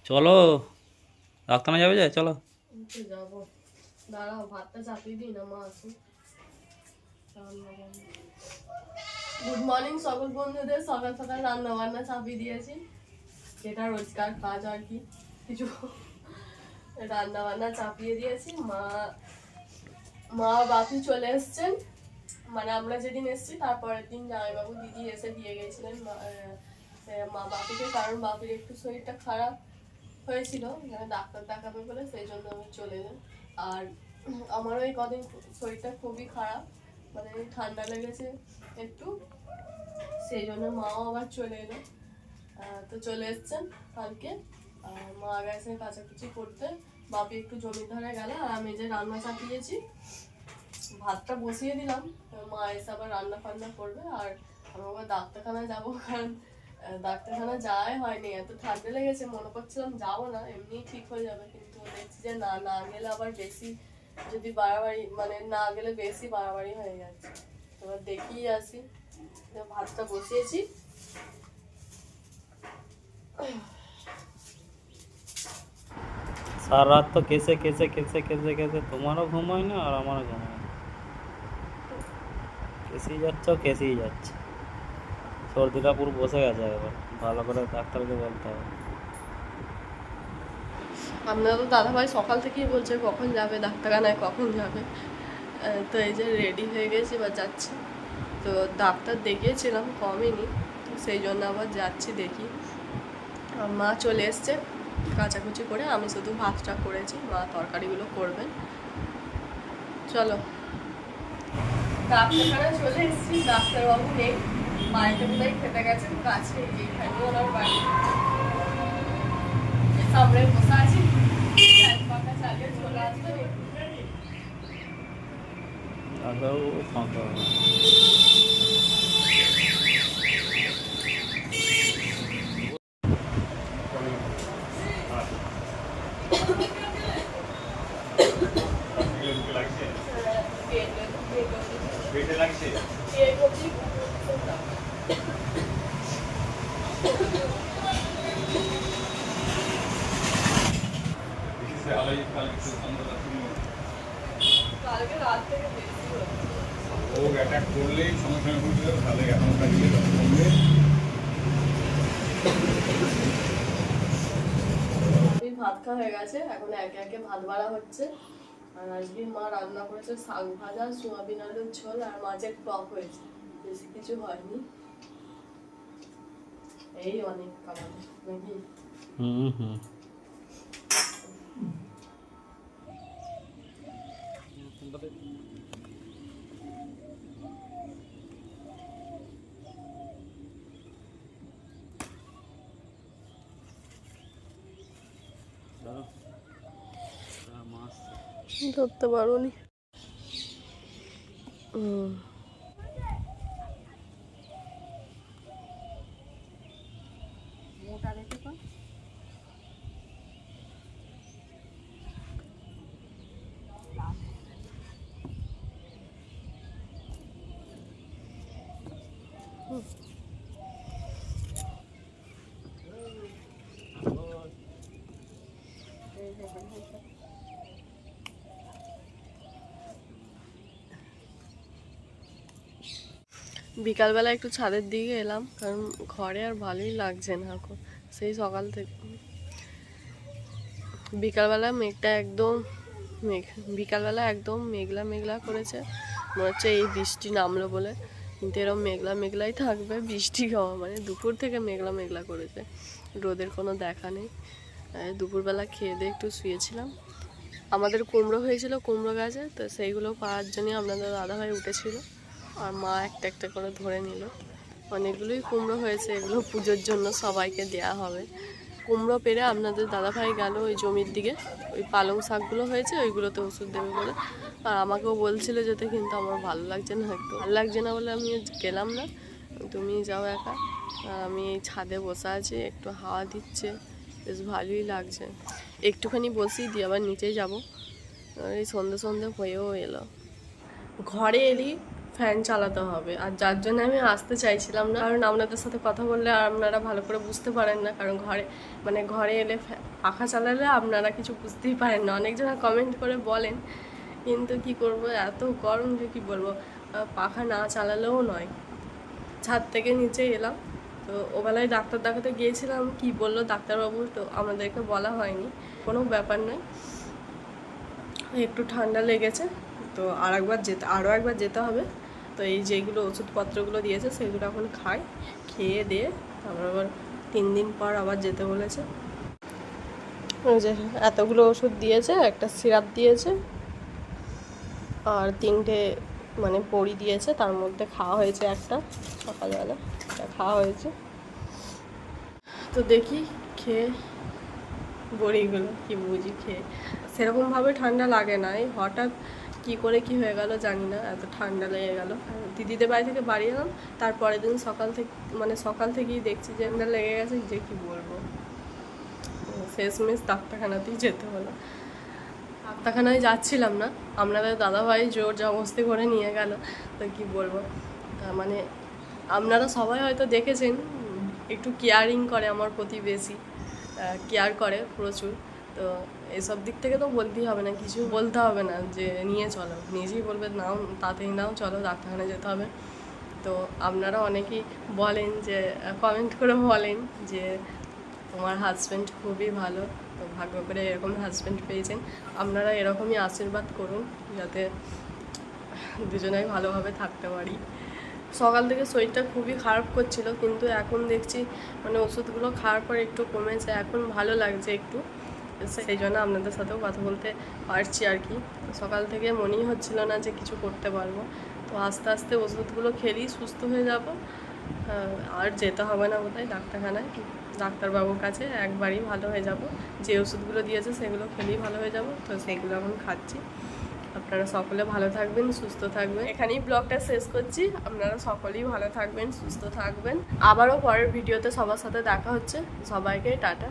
চলো ডাক্তার যাবে যায়, চলো। যাবো, দাঁড়াও ভাতটা চাপিয়ে দিই না, মা আছে। গুড মর্নিং সকল বন্ধুদের, সকাল সকাল রান্না বান্না চাপিয়ে দিয়েছি, যেটা রোজকার কাজ আর কি। কিছু রান্না বান্না চাপিয়ে দিয়েছি। মা মা বাপি চলে এসছেন, মানে আমরা যেদিন এসছি তারপরের দিন জামাইবাবু দিদি এসে দিয়ে গেছিলেন মা বাপিকে, কারণ বাপির একটু শরীরটা খারাপ হয়েছিল, ডাক্তার দেখাবে বলে, সেই জন্য আমি চলে এলাম। আর আমারও এই কদিন শরীরটা খুবই খারাপ, মানে ঠান্ডা লেগেছে একটু, সেই জন্য মাও আবার চলে এলো। তো চলে এসছেন কালকে। মা গেছে কাচাকুচি করতে, বাপি একটু জমির ধারে গেল, আর আমি যে রান্না চাপিয়েছি, ভাতটা বসিয়ে দিলাম। মা এসে আবার রান্না ফান্না করবে, আর আমি আবার ডাক্তারখানায় যাবো, কারণ ডাক্তারখানা যাওয়াই হয়নি, এত ঠান্ডা লেগেছে, মনে করছিলাম যাবো না, এমনি ঠিক হয়ে যাবে, কিন্তু দেখছি যে না, না গেলে আবার বেশি, যদি বাড়াবাড়ি, মানে না গেলে বেশি বাড়াবাড়ি হয়ে যাচ্ছে। এবার দেখিয়ে আসি। ভাতটা বসিয়েছি। সারা রাত তো কেসে কেসে কেসে কেসে কেসে তোমারও ঘুম হয় না আর আমারও ঘুম হয় না, কেসেই যাচ্ছ কেসেই যাচ্ছে। সর্দিটা পুরো বসে গেছে, এবার ভালো করে ডাক্তারকে বলতে হবে। আপনারা তো দাদাভাই সকাল থেকেই বলছে কখন যাবে ডাক্তারখানায়, কখন যাবে। তো এই যে রেডি হয়ে গেছি, এবার যাচ্ছি। তো ডাক্তার দেখিয়েছিলাম, কমেনি, সেই জন্য আবার যাচ্ছি, দেখি। আর মা চলে এসছে কাচাকুচি করে, আমি শুধু ভাতটা করেছি, মা তরকারিগুলো করবেন। চলো, ডাক্তারখানায় চলে এসেছি, ডাক্তারবাবু নেই, বাড়িতে বোধহয় খেতে গেছেন, কাছে এইখানে ওনার বাড়ি, সামনে বসে আছি, পাখা চালিয়ে চলে আসবেন। ডাক্তারবাবু ফাঁকা হবে। কালকে রাত থেকে বেশি হচ্ছে। ও অ্যাটাক করলেই সঙ্গে সঙ্গে বুঝতে হবে, তাহলে এখনকার দিনে যত কমবে। ভাত খাওয়া হয়ে গেছে, এখন একে একে ভাত বাড়া হচ্ছে। আর আজকে মা রান্না করেছে শাক ভাজা, সোয়াবিন আলুর ঝোল, আর মাছের টক হয়েছে, বেশি কিছু হয়নি। এই অনেক খাবার নাকি। হুম হুম। ধরতে পারোনি। বিকালবেলা একটু ছাদের দিকে এলাম, কারণ ঘরে আর ভালোই লাগছে না এখন, সেই সকাল থেকে। বিকালবেলা মেঘটা একদম বিকালবেলা একদম মেঘলা মেঘলা করেছে, মনে হচ্ছে এই বৃষ্টি নামলো বলে, কিন্তু এরকম মেঘলা মেঘলাই থাকবে, বৃষ্টি হওয়া মানে দুপুর থেকে মেঘলা মেঘলা করেছে, রোদের কোনো দেখা নেই। দুপুরবেলা খেয়ে দিয়ে একটু শুয়েছিলাম। আমাদের কুমড়ো হয়েছিল কুমড়ো গাছে, তো সেইগুলো পাওয়ার জন্যই আপনাদের দাদাভাই উঠেছিল, আর মা একটা একটা করে ধরে নিল। অনেকগুলোই কুমড়ো হয়েছে, এগুলো পুজোর জন্য সবাইকে দেয়া হবে। কুমড়ো পেরে আপনাদের দাদাভাই গেল ওই জমির দিকে, ওই পালং শাকগুলো হয়েছে ওইগুলোতে ওষুধ দেবে বলে, আর আমাকেও বলছিল যেতে, কিন্তু আমার ভালো লাগছে না, একটু ভালো লাগছে না বলে আমি গেলাম না, তুমি যাও একা। আর আমি এই ছাদে বসে আছি, একটু হাওয়া দিচ্ছে, বেশ ভালোই লাগছে। একটুখানি বসি দিয়ে আবার নিচে যাব, এই সন্ধে সন্ধে হয়েও এলো। ঘরে এলি ফ্যান চালাতে হবে। আর যার জন্য আমি আসতে চাইছিলাম না, কারণ আপনাদের সাথে কথা বললে আপনারা ভালো করে বুঝতে পারেন না, কারণ ঘরে এলে পাখা চালালে আপনারা কিছু বুঝতেই পারেন না। অনেকজনা কমেন্ট করে বলেন, কিন্তু কি করব, এত গরম যে কি বলবো, পাখা না চালালেও নয়। ছাদ থেকে নিচে এলাম, তো ওবেলায় ডাক্তার দেখাতে গিয়েছিলাম, কি বললো ডাক্তারবাবু তো আমাদেরকে বলা হয়নি, কোনো ব্যাপার নয়, একটু ঠান্ডা লেগেছে, তো আরও একবার যেতে হবে। তো এই যেগুলো ওষুধপত্রগুলো দিয়েছে সেগুলো এখন খেয়ে দিয়ে তারপর আবার 3 দিন পর আবার যেতে বলেছে। ওই যে এতগুলো ওষুধ দিয়েছে, একটা সিরাপ দিয়েছে আর 3টে মানে বড়ি দিয়েছে, তার মধ্যে খাওয়া হয়েছে একটা সকালবেলা, এটা খাওয়া হয়েছে। তো দেখি খেয়ে বড়িগুলো কি বুঝি খেয়ে, সেরকমভাবে ঠান্ডা লাগে না, এই হঠাৎ কী করে কি হয়ে গেল জানি না, এত ঠান্ডা লেগে গেল। দিদিদের বাড়ি থেকে বাড়ি এলাম, তারপরের দিন সকাল থেকেই দেখছি যে ঠান্ডা লেগে গেছে, যে কি বলবো, শেষমেশ ডাক্তারখানাতেই যেতে হলো। ডাক্তারখানায় যাচ্ছিলাম না, আপনাদের দাদাভাই জোর জবরদস্তি করে নিয়ে গেল। তো কি বলবো, মানে আপনারা সবাই হয়তো দেখেছেন, একটু কেয়ারিং করে আমার প্রতি, বেশি কেয়ার করে প্রচুর। তো এইসব দিক থেকে তো বলতেই হবে না, কিছু বলতে হবে না যে নিয়ে চলো, নিজেই বলবে নাও, তাতেই নাও, চলো ডাক্তারখানায় যেতে হবে। তো আপনারা অনেকেই বলেন, যে কমেন্ট করে বলেন যে তোমার হাজব্যান্ড খুবই ভালো, তো ভাগ্য করে এরকম হাজব্যান্ড পেয়েছেন। আপনারা এরকমই আশীর্বাদ করুন যাতে দুজনেই ভালোভাবে থাকতে পারি। সকাল থেকে শরীরটা খুবই খারাপ করছিল, কিন্তু এখন দেখছি মানে ওষুধগুলো খাওয়ার পর একটু কমেছে, এখন ভালো লাগছে একটু, সেই জন্য আপনাদের সাথেও কথা বলতে পারছি আর কি। সকাল থেকে মনেই হচ্ছিল না যে কিছু করতে পারবো, তো আস্তে আস্তে ওষুধগুলো খেলেই সুস্থ হয়ে যাব, আর যেতে হবে না বোধহয় ডাক্তারখানায়, ডাক্তারবাবুর কাছে একবারই ভালো হয়ে যাব। যে ওষুধগুলো দিয়েছে সেগুলো খেলেই ভালো হয়ে যাব, তো সেগুলো এখন খাচ্ছি। আপনারা সকলে ভালো থাকবেন, সুস্থ থাকবেন। এখানেই ব্লগটা শেষ করছি, আপনারা সকলেই ভালো থাকবেন, সুস্থ থাকবেন। আবারও পরের ভিডিওতে সবার সাথে দেখা হচ্ছে, সবাইকে টাটা।